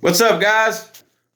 What's up, guys?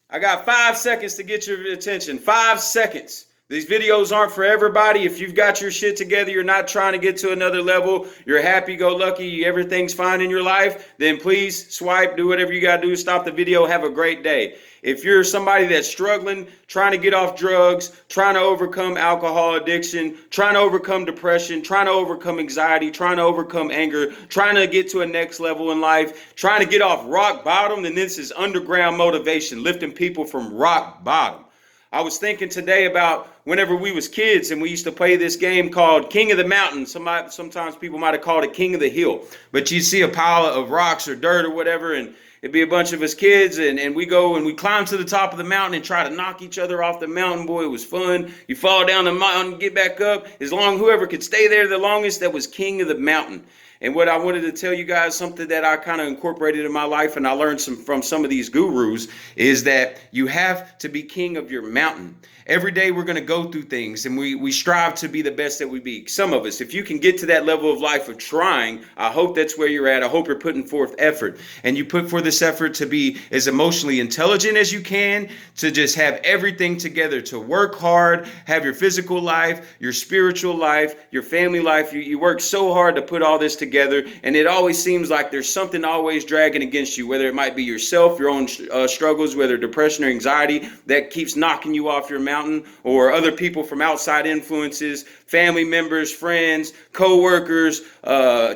I got 5 seconds to get your attention. 5 seconds. These videos aren't for everybody. If you've got your shit together, you're not trying to get to another level, you're happy-go-lucky, everything's fine in your life, then please swipe, do whatever you got to do to stop the video. Have a great day. If you're somebody that's struggling, trying to get off drugs, trying to overcome alcohol addiction, trying to overcome depression, trying to overcome anxiety, trying to overcome anger, trying to get to a next level in life, trying to get off rock bottom, then this is underground motivation, lifting people from rock bottom. I was thinking today about whenever we was kids and we used to play this game called King of the Mountain. Sometimes people might have called it King of the Hill. But you see a pile of rocks or dirt or whatever, and it'd be a bunch of us kids, and we go and we climb to the top of the mountain and try to knock each other off the mountain. Boy, it was fun. You fall down the mountain, get back up. As long whoever could stay there the longest, that was King of the Mountain. And what I wanted to tell you guys, something that I kind of incorporated in my life and I learned from some of these gurus, is that you have to be king of your mountain. Every day we're going to go through things and we strive to be the best that we be. Some of us, if you can get to that level of life of trying, I hope that's where you're at. I hope you're putting forth effort, and you put forth this effort to be as emotionally intelligent as you can, to just have everything together, to work hard, have your physical life, your spiritual life, your family life. You work so hard to put all this together, and it always seems like there's something always dragging against you, whether it might be yourself, your own struggles, whether depression or anxiety that keeps knocking you off your mountain, or other people from outside influences, family members, friends, co-workers,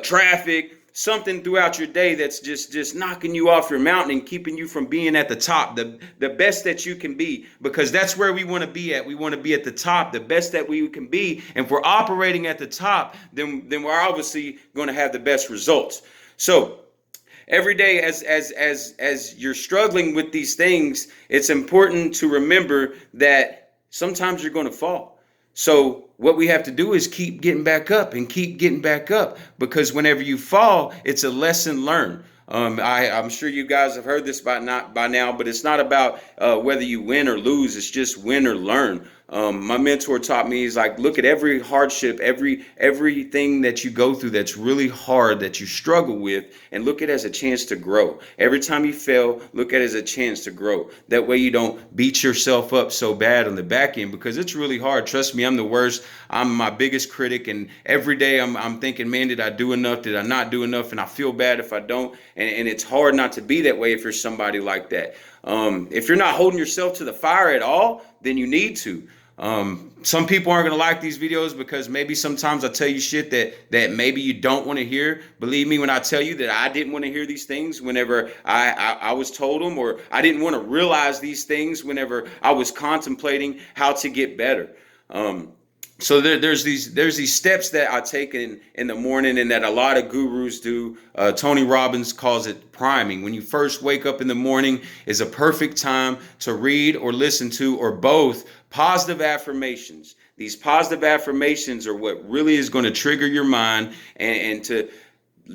traffic, something throughout your day that's just knocking you off your mountain and keeping you from being at the top, the best that you can be, because that's where we want to be at. We want to be at the top, the best that we can be. And if we're operating at the top, then we're obviously going to have the best results. So every day as you're struggling with these things, it's important to remember that sometimes you're going to fall. So what we have to do is keep getting back up and keep getting back up, because whenever you fall, it's a lesson learned. I'm sure you guys have heard this by now, but it's not about whether you win or lose. It's just win or learn. My mentor taught me, he's like, look at every hardship, everything that you go through that's really hard, that you struggle with, and look at it as a chance to grow. Every time you fail, look at it as a chance to grow. That way you don't beat yourself up so bad on the back end, because it's really hard. Trust me, I'm the worst. I'm my biggest critic, and every day I'm thinking, man, did I do enough? Did I not do enough? And I feel bad if I don't. And it's hard not to be that way if you're somebody like that. If you're not holding yourself to the fire at all, then you need to. Some people aren't going to like these videos because maybe sometimes I tell you shit that maybe you don't want to hear. Believe me when I tell you that I didn't want to hear these things whenever I was told them, or I didn't want to realize these things whenever I was contemplating how to get better. So there's these steps that I take in the morning, and that a lot of gurus do. Tony Robbins calls it priming. When you first wake up in the morning is a perfect time to read or listen to, or both, positive affirmations. These positive affirmations are what really is going to trigger your mind and to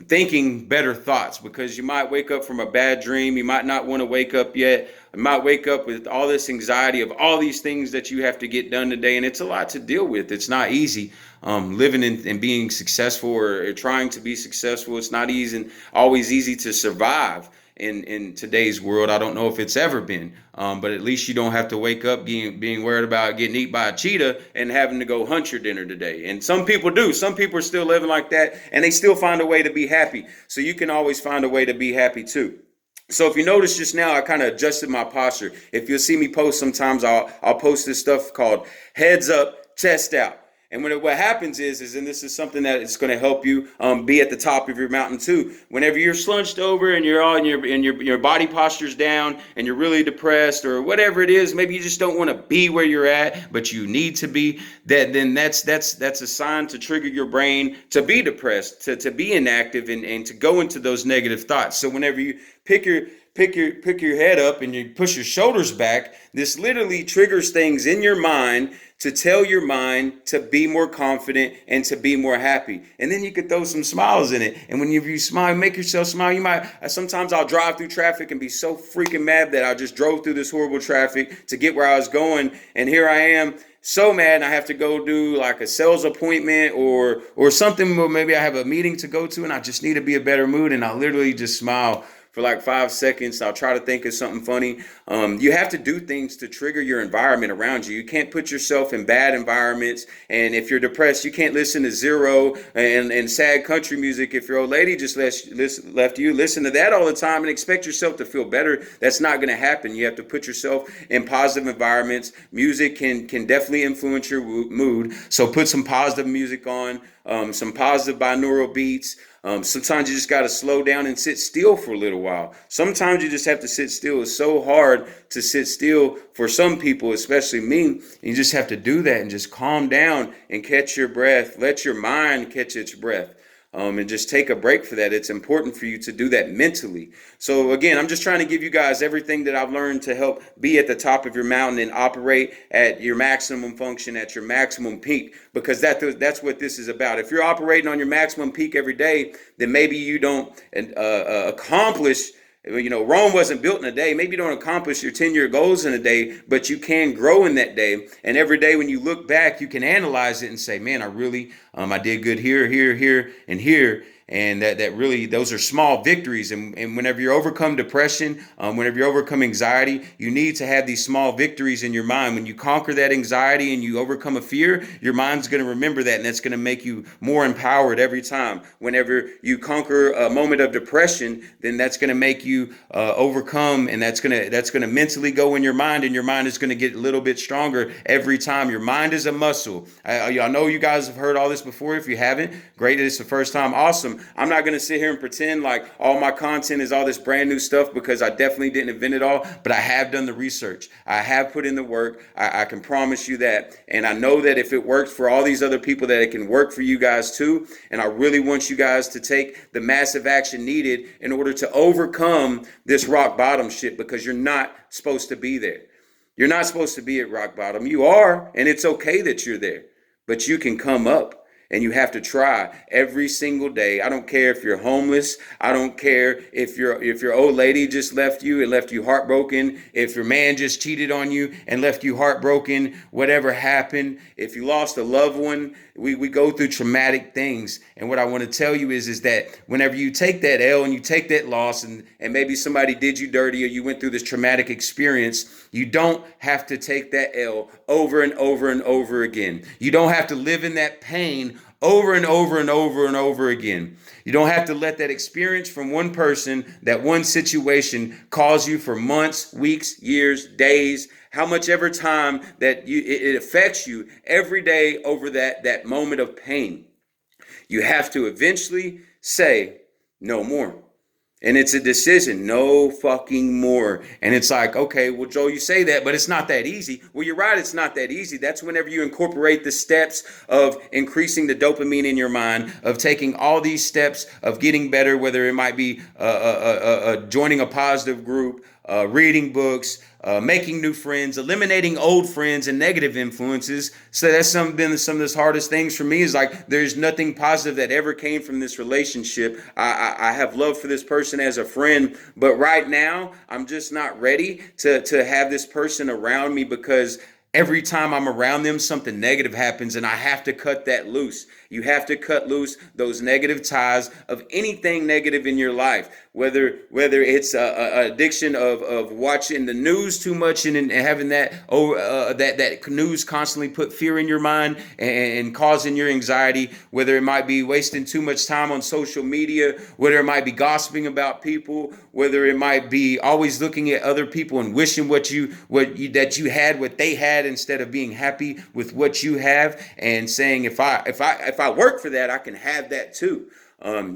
thinking better thoughts, because you might wake up from a bad dream. You might not want to wake up yet. You might wake up with all this anxiety of all these things that you have to get done today, and it's a lot to deal with. It's not easy. Living and being successful, or trying to be successful, it's not easy and always easy to survive in today's world. I don't know if it's ever been, but at least you don't have to wake up being worried about getting eaten by a cheetah and having to go hunt your dinner today. And some people do. Some people are still living like that, and they still find a way to be happy. So you can always find a way to be happy too. So if you notice just now, I kind of adjusted my posture. If you'll see me post, sometimes I'll post this stuff called heads up, chest out. And what happens is, and this is something that is going to help you be at the top of your mountain too. Whenever you're slunched over and you're on your body posture's down and you're really depressed or whatever it is, maybe you just don't want to be where you're at, but you need to be. Then that's a sign to trigger your brain to be depressed, to be inactive, and to go into those negative thoughts. So whenever you pick your head up and you push your shoulders back, this literally triggers things in your mind to tell your mind to be more confident and to be more happy. And then you could throw some smiles in it. And when you smile, make yourself smile. Sometimes I'll drive through traffic and be so freaking mad that I just drove through this horrible traffic to get where I was going. And here I am, so mad, and I have to go do like a sales appointment or something, or maybe I have a meeting to go to, and I just need to be in a better mood. And I literally just smile for like 5 seconds. I'll try to think of something funny. You have to do things to trigger your environment around you. You can't put yourself in bad environments. And if you're depressed, you can't listen to Zero and sad country music. If your old lady just left you, listen to that all the time and expect yourself to feel better. That's not going to happen. You have to put yourself in positive environments. Music can definitely influence your mood. So put some positive music on, some positive binaural beats. Sometimes you just got to slow down and sit still for a little while. Sometimes you just have to sit still. It's so hard to sit still for some people, especially me. You just have to do that and just calm down and catch your breath. Let your mind catch its breath. And just take a break for that. It's important for you to do that mentally. So again, I'm just trying to give you guys everything that I've learned to help be at the top of your mountain and operate at your maximum function, at your maximum peak, because that's what this is about. If you're operating on your maximum peak every day, then maybe you don't accomplish. Rome wasn't built in a day. Maybe you don't accomplish your 10-year goals in a day, but you can grow in that day. And every day when you look back, you can analyze it and say, man, I did good here, and here. And that really, those are small victories. And whenever you overcome depression, whenever you overcome anxiety, you need to have these small victories in your mind. When you conquer that anxiety and you overcome a fear, your mind's going to remember that, and that's going to make you more empowered every time. Whenever you conquer a moment of depression, then that's going to make you overcome, and that's going to mentally go in your mind, and your mind is going to get a little bit stronger every time. Your mind is a muscle. I know you guys have heard all this before. If you haven't, great. It's the first time. Awesome. I'm not going to sit here and pretend like all my content is all this brand new stuff, because I definitely didn't invent it all, but I have done the research. I have put in the work. I can promise you that. And I know that if it works for all these other people, that it can work for you guys too. And I really want you guys to take the massive action needed in order to overcome this rock bottom shit, because you're not supposed to be there. You're not supposed to be at rock bottom. You are, and it's okay that you're there, but you can come up. And you have to try every single day. I don't care if you're homeless. I don't care if your old lady just left you and left you heartbroken. If your man just cheated on you and left you heartbroken. Whatever happened. If you lost a loved one, we go through traumatic things. And what I want to tell you is that whenever you take that L and you take that loss, and maybe somebody did you dirty, or you went through this traumatic experience, you don't have to take that L over and over and over again. You don't have to live in that pain over and over and over and over again. You don't have to let that experience from one person, that one situation, cause you for months, weeks, years, days, how much ever time that it affects you every day over that moment of pain. You have to eventually say no more. And it's a decision, no fucking more. And it's like, okay, well, Joe, you say that, but it's not that easy. Well, you're right, it's not that easy. That's whenever you incorporate the steps of increasing the dopamine in your mind, of taking all these steps of getting better, whether it might be joining a positive group, reading books, making new friends, eliminating old friends and negative influences. So that's been some of the hardest things for me, is like, there's nothing positive that ever came from this relationship. I have love for this person as a friend, but right now I'm just not ready to have this person around me, because every time I'm around them, something negative happens, and I have to cut that loose. You have to cut loose those negative ties of anything negative in your life, whether it's a addiction of watching the news too much and having that news constantly put fear in your mind and causing your anxiety, whether it might be wasting too much time on social media, whether it might be gossiping about people, whether it might be always looking at other people and wishing that you had what they had, instead of being happy with what you have and saying, if I work for that, I can have that too.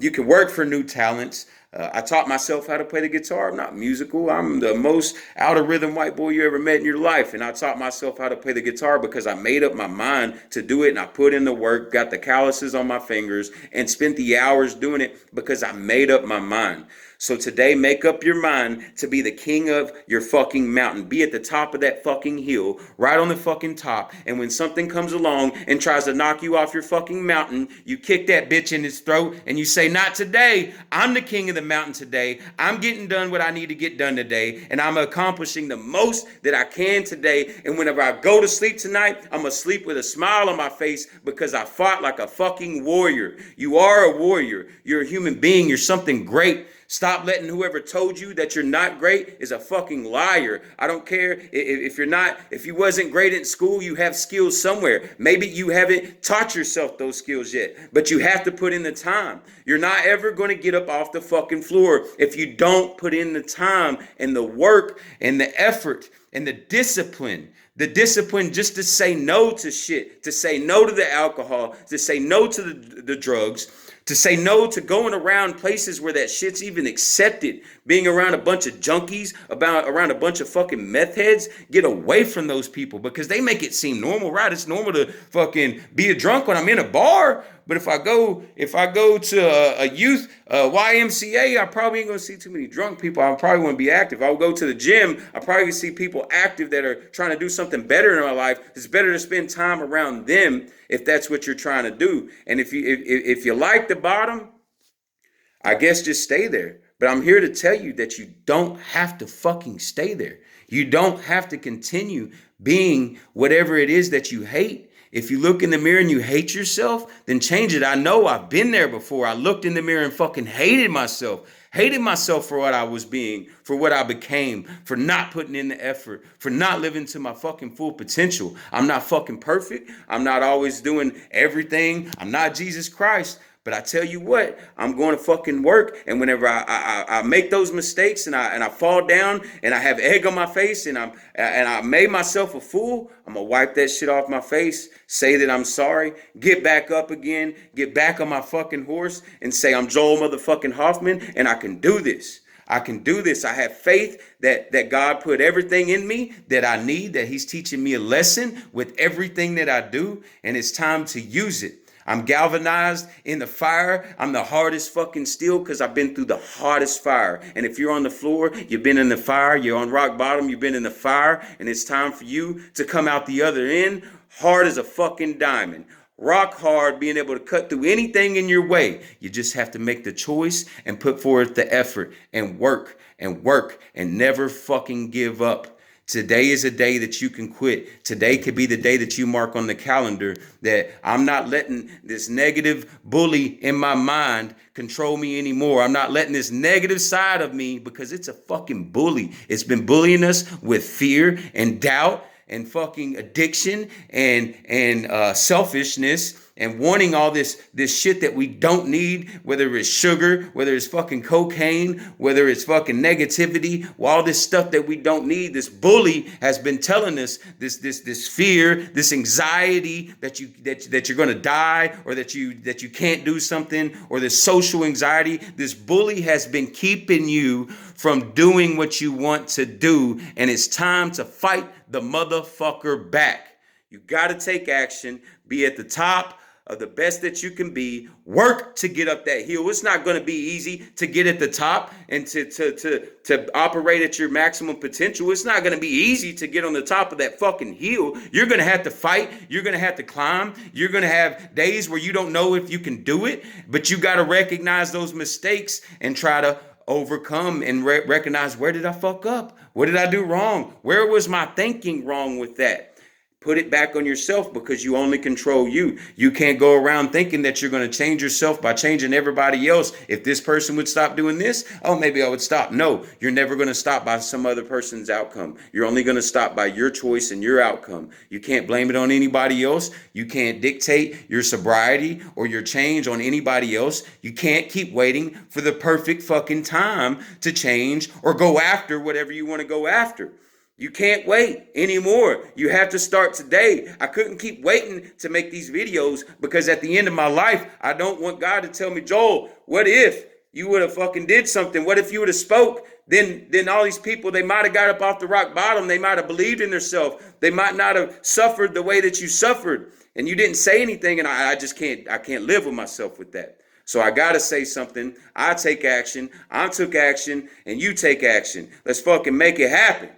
You can work for new talents. I taught myself how to play the guitar. I'm not musical. I'm the most out of rhythm white boy you ever met in your life. And I taught myself how to play the guitar because I made up my mind to do it, and I put in the work, got the calluses on my fingers, and spent the hours doing it because I made up my mind. So today, make up your mind to be the king of your fucking mountain. Be at the top of that fucking hill, right on the fucking top. And when something comes along and tries to knock you off your fucking mountain, you kick that bitch in his throat and you say, not today. I'm the king of the mountain today. I'm getting done what I need to get done today. And I'm accomplishing the most that I can today. And whenever I go to sleep tonight, I'm going to sleep with a smile on my face because I fought like a fucking warrior. You are a warrior. You're a human being. You're something great. Stop letting whoever told you that you're not great is a fucking liar. I don't care if you wasn't great in school, you have skills somewhere. Maybe you haven't taught yourself those skills yet, but you have to put in the time. You're not ever going to get up off the fucking floor if you don't put in the time and the work and the effort and the discipline. The discipline just to say no to shit, to say no to the alcohol, to say no to the drugs, to say no to going around places where that shit's even accepted. Being around a bunch of junkies, around a bunch of fucking meth heads. Get away from those people because they make it seem normal, right? It's normal to fucking be a drunk when I'm in a bar. But if I go to a youth YMCA, I probably ain't gonna see too many drunk people. I probably won't be active. I'll go to the gym. I probably gonna see people active that are trying to do something better in my life. It's better to spend time around them if that's what you're trying to do. And if you like the bottom, I guess just stay there. But I'm here to tell you that you don't have to fucking stay there. You don't have to continue being whatever it is that you hate. If you look in the mirror and you hate yourself, then change it. I know I've been there before. I looked in the mirror and fucking hated myself for what I was being, for what I became, for not putting in the effort, for not living to my fucking full potential. I'm not fucking perfect. I'm not always doing everything. I'm not Jesus Christ. But I tell you what, I'm going to fucking work. And whenever I make those mistakes and I fall down and I have egg on my face and I made myself a fool, I'm going to wipe that shit off my face, say that I'm sorry, get back up again, get back on my fucking horse and say I'm Joel motherfucking Hoffman and I can do this. I can do this. I have faith that God put everything in me that I need, that he's teaching me a lesson with everything that I do, and it's time to use it. I'm galvanized in the fire. I'm the hardest fucking steel because I've been through the hottest fire. And if you're on the floor, you've been in the fire. You're on rock bottom. You've been in the fire. And it's time for you to come out the other end hard as a fucking diamond. Rock hard, being able to cut through anything in your way. You just have to make the choice and put forth the effort and work and never fucking give up. Today is a day that you can quit. Today could be the day that you mark on the calendar that I'm not letting this negative bully in my mind control me anymore. I'm not letting this negative side of me, because it's a fucking bully. It's been bullying us with fear and doubt and fucking addiction and selfishness and wanting all this shit that we don't need, whether it's sugar, whether it's fucking cocaine, whether it's fucking negativity, all this stuff that we don't need. This bully has been telling us this fear, this anxiety that you're going to die, or that you can't do something, or this social anxiety. This bully has been keeping you from doing what you want to do, and it's time to fight the motherfucker back. You got to take action, be at the top of the best that you can be, work to get up that hill. It's not going to be easy to get at the top and to operate at your maximum potential. It's not going to be easy to get on the top of that fucking hill. You're going to have to fight. You're going to have to climb. You're going to have days where you don't know if you can do it, but you got to recognize those mistakes and try to overcome and recognize, where did I fuck up? What did I do wrong? Where was my thinking wrong with that? Put it back on yourself, because you only control you. You can't go around thinking that you're going to change yourself by changing everybody else. If this person would stop doing this, oh, maybe I would stop. No, you're never going to stop by some other person's outcome. You're only going to stop by your choice and your outcome. You can't blame it on anybody else. You can't dictate your sobriety or your change on anybody else. You can't keep waiting for the perfect fucking time to change or go after whatever you want to go after. You can't wait anymore. You have to start today. I couldn't keep waiting to make these videos, because at the end of my life, I don't want God to tell me, Joel, what if you would have fucking did something? What if you would have spoke? Then all these people, they might have got up off the rock bottom. They might have believed in themselves. They might not have suffered the way that you suffered. And you didn't say anything. And I can't live with myself with that. So I got to say something. I take action. I took action, and you take action. Let's fucking make it happen.